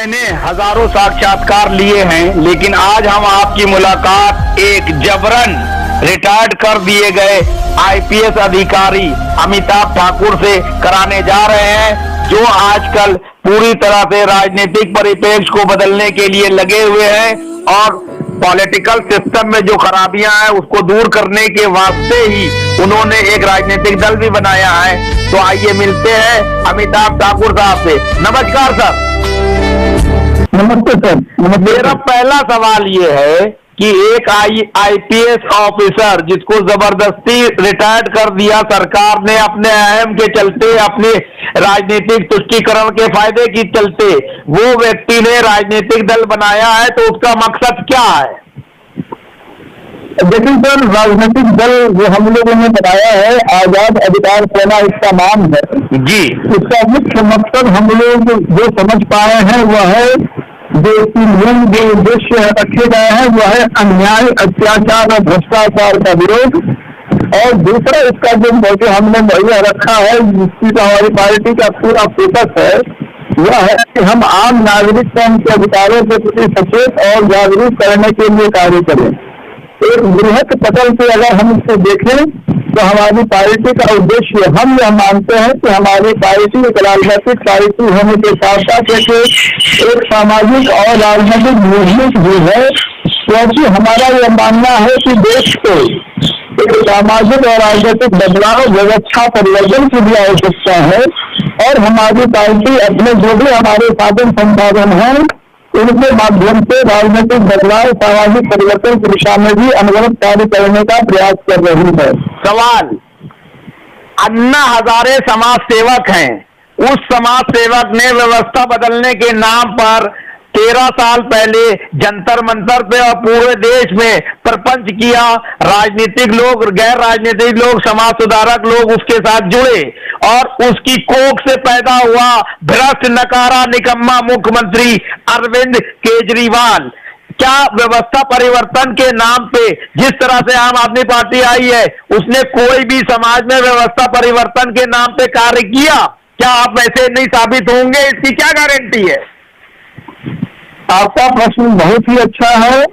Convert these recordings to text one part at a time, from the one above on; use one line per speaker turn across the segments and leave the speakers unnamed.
मैंने हजारों साक्षात्कार लिए हैं, लेकिन आज हम आपकी मुलाकात एक जबरन रिटायर्ड कर दिए गए आईपीएस अधिकारी अमिताभ ठाकुर से कराने जा रहे हैं, जो आजकल पूरी तरह से राजनीतिक परिप्रेक्ष्य को बदलने के लिए लगे हुए हैं और पॉलिटिकल सिस्टम में जो खराबियां हैं उसको दूर करने के वास्ते ही उन्होंने एक राजनीतिक दल भी बनाया है। तो आइए मिलते हैं अमिताभ ठाकुर साहब से। नमस्कार सर।
नमस्ते सर।
मेरा पहला सवाल ये है कि एक आईपीएस ऑफिसर जिसको जबरदस्ती रिटायर्ड कर दिया सरकार ने अपने अहम के चलते, अपने राजनीतिक तुष्टीकरण के फायदे की चलते, वो व्यक्ति ने राजनीतिक दल बनाया है, तो उसका मकसद क्या है?
देखिए सर, राजनीतिक दल जो हम लोगों ने बनाया है आजाद अधिकार सेना, इसका नाम है
जी।
इसका मुख्य मकसद हम लोग जो समझ पाए हैं वह है, जो उद्देश्य रखे गए हैं वह है अन्याय, अत्याचार और भ्रष्टाचार का विरोध। और दूसरा इसका जो हमने बढ़िया रखा है, जिसकी तो हमारी पार्टी का पूरा फोकस है, वह है कि हम आम नागरिक को उनके अधिकारों के प्रति सचेत और जागरूक करने के लिए कार्य करें। एक बृहद पटल से अगर हम इसको देखें तो हमारी पार्टी का उद्देश्य, हम यह मानते हैं कि हमारी पार्टी एक राजनीतिक पार्टी होने के साथ साथ एक सामाजिक और राजनीतिक मूवमेंट भी है, क्योंकि हमारा यह मानना है कि देश को एक सामाजिक और राजनीतिक बदलाव, व्यवस्था परिवर्तन की भी आवश्यकता है। और हमारी पार्टी अपने जो भी हमारे साधन संसाधन हैं उनके माध्यम से राजनीतिक बदलाव, सामाजिक परिवर्तन की दिशा में भी अनवरत कार्य करने का प्रयास कर रही है।
सवाल, अन्ना हजारे समाज सेवक हैं, उस समाज सेवक ने व्यवस्था बदलने के नाम पर 13 साल पहले जंतर मंतर पे और पूरे देश में प्रपंच किया। राजनीतिक लोग, गैर राजनीतिक लोग, समाज सुधारक लोग उसके साथ जुड़े और उसकी कोख से पैदा हुआ भ्रष्ट, नकारा, निकम्मा मुख्यमंत्री अरविंद केजरीवाल। क्या व्यवस्था परिवर्तन के नाम पे जिस तरह से आम आदमी पार्टी आई है, उसने कोई भी समाज में व्यवस्था परिवर्तन के नाम पे कार्य किया? क्या आप वैसे नहीं साबित होंगे? इसकी क्या गारंटी है?
आपका प्रश्न बहुत ही अच्छा है,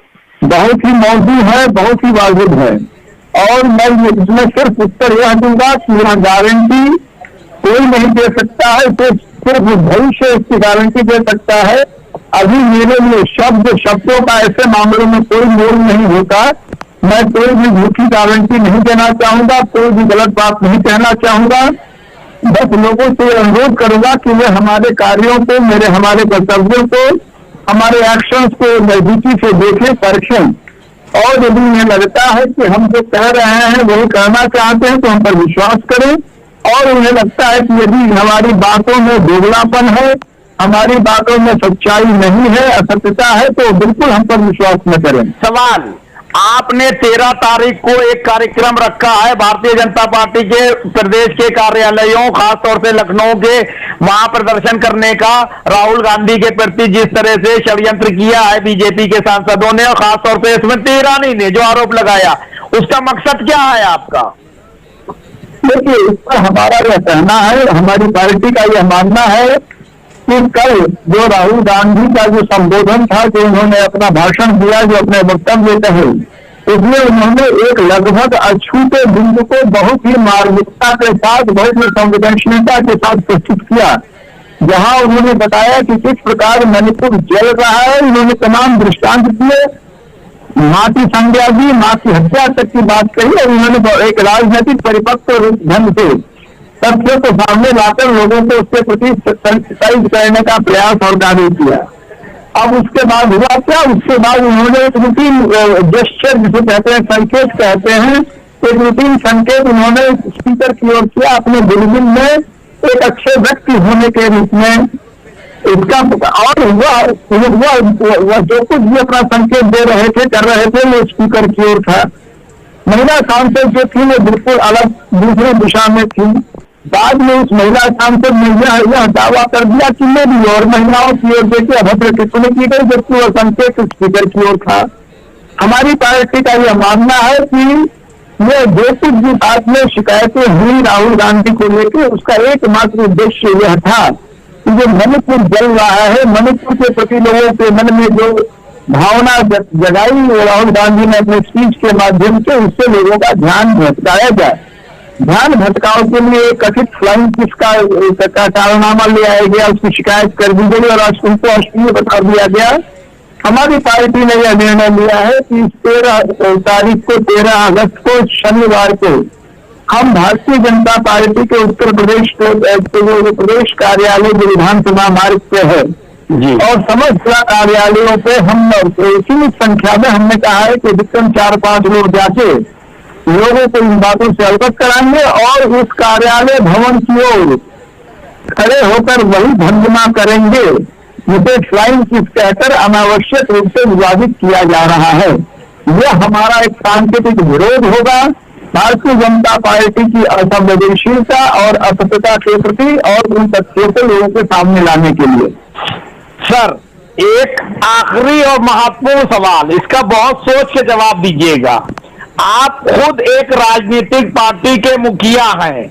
बहुत ही मौजूद है, बहुत ही वाजिब है। और मैं इसमें सिर्फ उत्तर यह दूंगा कि यह गारंटी कोई नहीं दे सकता है, तो सिर्फ भविष्य इसकी गारंटी दे सकता है। अभी मेरे लिए शब्दों का ऐसे मामलों में कोई मोल नहीं होता। मैं कोई भी झूठी गारंटी नहीं देना चाहूंगा, कोई भी गलत बात नहीं कहना चाहूंगा। बस लोगों से अनुरोध करूंगा कि वे हमारे कार्यों को, हमारे कर्तव्यों को, हमारे एक्शंस को नजदीकी से देखें, परखें। और यदि उन्हें लगता है कि हम जो कह रहे हैं वही करना चाहते हैं तो हम पर विश्वास करें। और उन्हें लगता है कि यदि हमारी बातों में दोगलापन है, हमारी बातों में सच्चाई नहीं है, असत्यता है, तो बिल्कुल हम पर विश्वास न करें।
सवाल, आपने 13 तारीख को एक कार्यक्रम रखा है भारतीय जनता पार्टी के प्रदेश के कार्यालयों, खासतौर से लखनऊ के, वहां प्रदर्शन करने का। राहुल गांधी के प्रति जिस तरह से षड्यंत्र किया है बीजेपी के सांसदों ने और खासतौर से स्मृति ईरानी ने जो आरोप लगाया, उसका मकसद क्या है आपका?
देखिए, इस पर हमारा यह कहना है, हमारी पार्टी का यह मानना है कि कल जो राहुल गांधी का जो संबोधन था, जो उन्होंने अपना भाषण दिया, जो अपने वक्तव्य कहे, उसमें उन्होंने एक लगभग अछूते बिंदु को बहुत ही मार्मिकता के साथ, बहुत ही संवेदनशीलता के साथ प्रस्तुत किया, जहां उन्होंने बताया कि किस प्रकार मणिपुर जल रहा है। उन्होंने तमाम दृष्टांत दिए, मां की संज्ञा दी, मां की हत्या तक की बात कही, और उन्होंने एक राजनीतिक परिपक्व ढंग से तथ्यों को सामने लाकर लोगों को उसके प्रति सेंसिटाइज करने का प्रयास और कार्य किया। अब उसके बाद हुआ क्या? उसके बाद उन्होंने एक रूटीन जेस्चर जिसे कहते हैं, संकेत कहते हैं, एक रूटीन संकेत उन्होंने स्पीकर की ओर किया अपने दिलगिन में, एक अच्छे व्यक्ति होने के रूप में इसका। और वह जो कुछ भी अपना संकेत दे रहे थे, कर रहे थे, वो स्पीकर की ओर था। महिला सांसद जो थी वो बिल्कुल अलग दूसरी दिशा में थी। बाद में उस महिला सांसद ने यह दावा कर दिया कि मेरी और महिलाओं की ओर देखिए अभद्र टिप्पणी की गई, जबकि वह संकेत स्पीकर की ओर था। हमारी पार्टी का यह मानना है कि यह जो कुछ भी बात में शिकायतें हुई राहुल गांधी को लेकर, उसका एकमात्र उद्देश्य यह था कि जो मणिपुर जल रहा है, मणिपुर के प्रति लोगों के मन में जो भावना जगाई राहुल गांधी ने अपने स्पीच के माध्यम से, उससे लोगों का ध्यान भटकाया जाए। ध्यान भटकाव के लिए कथित फ्लाइंग किस का कारनामा ले आया गया, उसकी शिकायत कर दी गई और आज उनको अश्लील बता दिया गया। हमारी पार्टी ने यह निर्णय लिया है कि 13 तारीख को 13 अगस्त को शनिवार को हम भारतीय जनता पार्टी के उत्तर प्रदेश प्रदेश कार्यालय जो विधानसभा मार्ग पे है
जी,
और समस्त जिला कार्यालयों पे हम सीमित संख्या में हमने कहा है कि अधिकतम 4-5 लोग जाके लोगों को इन बातों से अवगत कराएंगे और उस कार्यालय भवन की ओर खड़े होकर वही भंगना करेंगे जिसे फ्लाइंग किस कहकर अनावश्यक रूप से विवादित किया जा रहा है। यह हमारा एक सांकेतिक विरोध होगा भारतीय जनता पार्टी की असंवेदनशीलता और असत्यता के प्रति और उन तथ्यों को लोगों के सामने लाने के लिए।
सर, एक आखिरी और महत्वपूर्ण सवाल, इसका बहुत सोच के जवाब दीजिएगा। आप खुद एक राजनीतिक पार्टी के मुखिया हैं,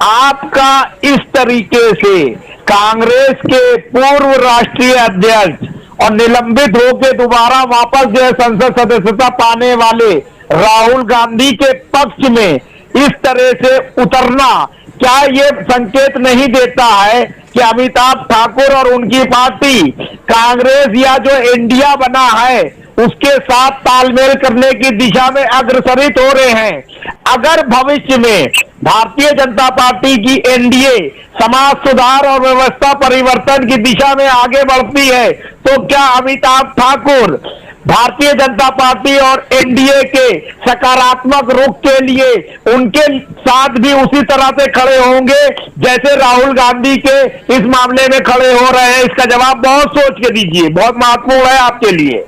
आपका इस तरीके से कांग्रेस के पूर्व राष्ट्रीय अध्यक्ष और निलंबित होकर दोबारा वापस जो है संसद सदस्यता पाने वाले राहुल गांधी के पक्ष में इस तरह से उतरना, क्या ये संकेत नहीं देता है कि अमिताभ ठाकुर और उनकी पार्टी कांग्रेस या जो इंडिया बना है उसके साथ तालमेल करने की दिशा में अग्रसरित हो रहे हैं? अगर भविष्य में भारतीय जनता पार्टी की एनडीए समाज सुधार और व्यवस्था परिवर्तन की दिशा में आगे बढ़ती है, तो क्या अमिताभ ठाकुर भारतीय जनता पार्टी और एनडीए के सकारात्मक रुख के लिए उनके साथ भी उसी तरह से खड़े होंगे जैसे राहुल गांधी के इस मामले में खड़े हो रहे हैं? इसका जवाब बहुत सोच के दीजिए, बहुत महत्वपूर्ण है आपके लिए।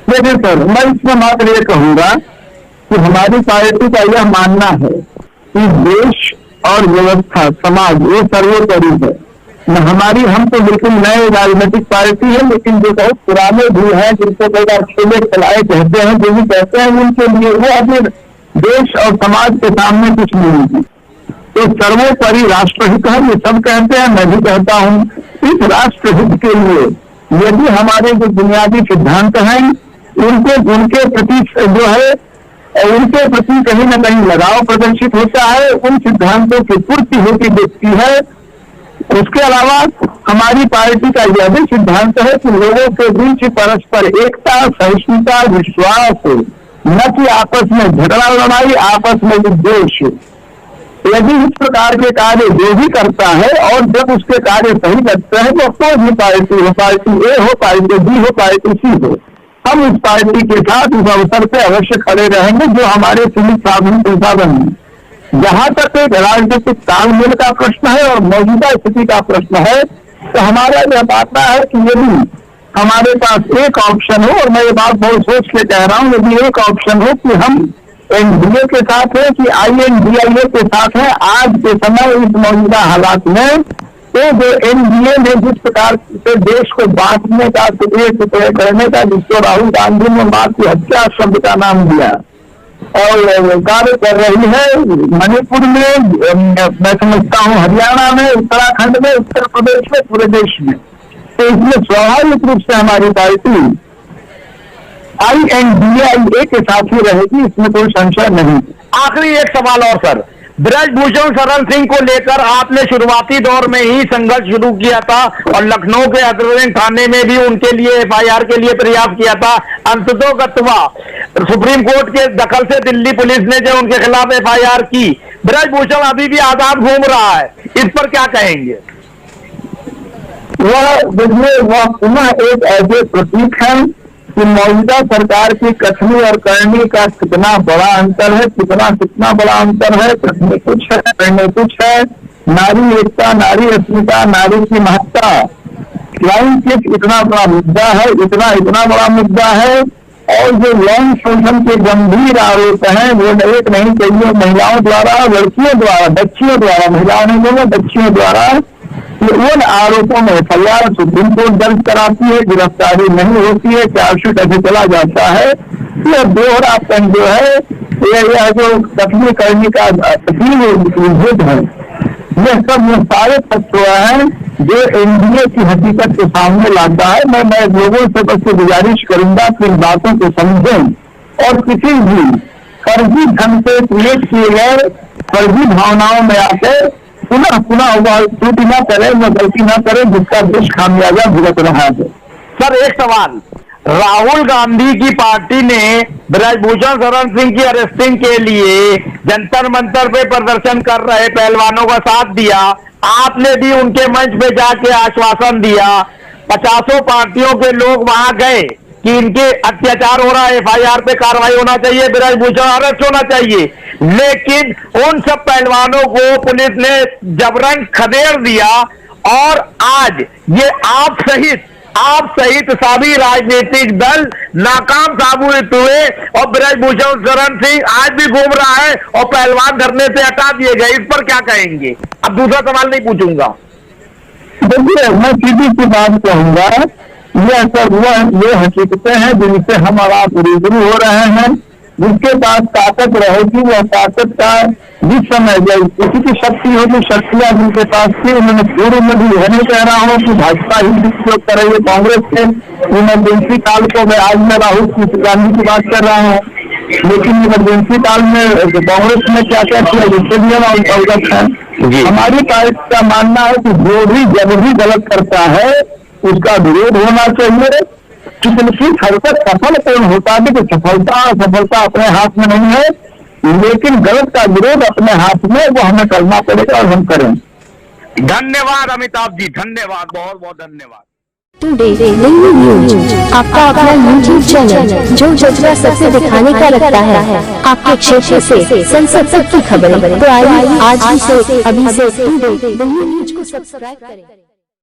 देखिए सर, मैं इसमें मात्र ये कहूंगा कि हमारी पार्टी का यह मानना है कि देश और व्यवस्था समाज ये सर्वोपरि है। हम तो बिल्कुल नए राजनीतिक पार्टी है, लेकिन जो बहुत पुराने भी हैं जिनको कई बार खेले खिलाए कहते हैं, जो भी कहते हैं उनके लिए वो अपने देश और समाज के सामने कुछ नहीं है। तो सर्वोपरि राष्ट्रहित है, ये सब कहते हैं, मैं भी कहता हूँ। इस राष्ट्रहित के लिए यदि हमारे जो बुनियादी सिद्धांत हैं उनके प्रति जो है उनके प्रति कहीं न कहीं लगाव प्रदर्शित होता है, उन सिद्धांतों की पूर्ति होती दिखती है। उसके अलावा हमारी पार्टी का यह भी सिद्धांत है कि लोगों के बीच परस्पर एकता, सहिष्णुता, विश्वास, न कि आपस में झगड़ा लड़ाई, आपस में विद्वेष। यदि इस प्रकार के कार्य जो भी करता है और जब उसके कार्य सही लगते हैं तो कोई भी पार्टी हो, पार्टी ए हो, पार्टी बी हो, पार्टी सी हो, हम इस पार्टी के साथ इस अवसर पे अवश्य खड़े रहेंगे जो हमारे सीमित साधन संसाधन है। जहां तक एक राजनीतिक तालमेल का प्रश्न है और मौजूदा स्थिति का प्रश्न है, तो हमारा यह मानना है कि यदि हमारे पास एक ऑप्शन हो, और मैं ये बात बहुत सोच के कह रहा हूँ, यदि एक ऑप्शन हो कि हम एनडीए के साथ है कि आईएनडीआईए के साथ है आज के समय इस मौजूदा हालात में, तो जो एनडीए ने जिस प्रकार से देश को बांटने का, टुकड़े करने का, जिसको राहुल गांधी ने मां की हत्या शब्द का नाम दिया और कार्य कर रही है मणिपुर में, मैं समझता हूँ हरियाणा में, उत्तराखंड में, उत्तर प्रदेश में, पूरे देश में, तो इसमें स्वाभाविक रूप से हमारी पार्टी आईएनडीआईए के साथ ही रहेगी, इसमें कोई संशय नहीं।
आखिरी एक सवाल और सर, ब्रजभूषण शरण सिंह को लेकर आपने शुरुआती दौर में ही संघर्ष शुरू किया था और लखनऊ के अग्रणी थाने में भी उनके लिए एफआईआर के लिए प्रयास किया था। अंततोगत्वा सुप्रीम कोर्ट के दखल से दिल्ली पुलिस ने जो उनके खिलाफ एफआईआर की, ब्रजभूषण अभी भी आजाद घूम रहा है, इस पर क्या कहेंगे?
वह पुनः एक ऐसे प्रतीक है कि मौजूदा सरकार की कथनी और करनी का कितना बड़ा अंतर है, कितना बड़ा अंतर है। कथनी कुछ है, करनी कुछ है। नारी एकता, नारी अस्मिता, नारी की महत्ता, फ्लाइंग किस इतना बड़ा मुद्दा है, इतना बड़ा मुद्दा है। और जो यौन शोषण के गंभीर आरोप हैं वो एक नहीं कई महिलाओं द्वारा, लड़कियों द्वारा, बच्चियों द्वारा, महिलाओं नहीं बोले, बच्चियों द्वारा, उन आरोपों में एफआईआर सुप्रीम कोर्ट दर्ज कराती है, गिरफ्तारी नहीं होती है, चार्जशीट ऐसे चला जाता है। यह दोहरापन जो है, यह जो कथनी करने का है, यह सब सारे तत्व हैं जो एनडीए की हकीकत के सामने लाता है। मैं लोगों से बस गुजारिश करूंगा कि इन बातों को समझें और किसी भी फर्जी ढंग से क्रिएट किए गए फर्जी भावनाओं में आकर पुनः वह त्रुटि न करे, वह गलती न करे जिसका देश खामियाजा भुगत रहा है।
सर एक सवाल, राहुल गांधी की पार्टी ने ब्रजभूषण शरण सिंह की अरेस्टिंग के लिए जंतर मंतर पे प्रदर्शन कर रहे पहलवानों का साथ दिया, आपने भी उनके मंच पे जाके आश्वासन दिया, 50 पार्टियों के लोग वहां गए कि इनके अत्याचार हो रहा है, FIR पे कार्रवाई होना चाहिए, ब्रजभूषण अरेस्ट होना चाहिए, लेकिन उन सब पहलवानों को पुलिस ने जबरन खदेड़ दिया और आज ये आप सहित सभी राजनीतिक दल नाकाम साबित हुए और ब्रजभूषण शरण सिंह आज भी घूम रहा है और पहलवान धरने से हटा दिए गए। इस पर क्या कहेंगे? अब दूसरा सवाल नहीं पूछूंगा।
देखिए, मैं सीधी सी बात कहूंगा, ये हकीकतें हैं जिनसे हम और आप रूबरू हो रहे हैं। जिसके पास ताकत रहेगी वह ताकत का जिस समय किसी की शक्ति होगी, शक्तियां जिनके पास थी उन्होंने पूर्व में भी यह नहीं कह रहा हूँ कि भाजपा ही दुरुपयोग करेगी कांग्रेस के इमरजेंसी काल को। मैं राहुल गांधी की बात कर रहा हूँ, लेकिन इमरजेंसी काल में कांग्रेस ने क्या क्या किया जिससे भी हम अवगत है। हमारी पार्टी का मानना है कि जो भी जब भी गलत करता है उसका विरोध होना चाहिए। किसी हद तक सफल कौन होता है कि सफलता अपने हाथ में नहीं है, लेकिन गलत का विरोध अपने हाथ में, वो हमें करना पड़ेगा और हम करें।
धन्यवाद अमिताभ जी, धन्यवाद, बहुत बहुत धन्यवाद।
टुडे न्यूज आपका अपना यूट्यूब चैनल जो जज्बा सबसे दिखाने का रखता है, आपके क्षेत्र से संसद तक की खबरें। तो आइए आज ही से अभी से टुडे न्यूज को सब्सक्राइब करें।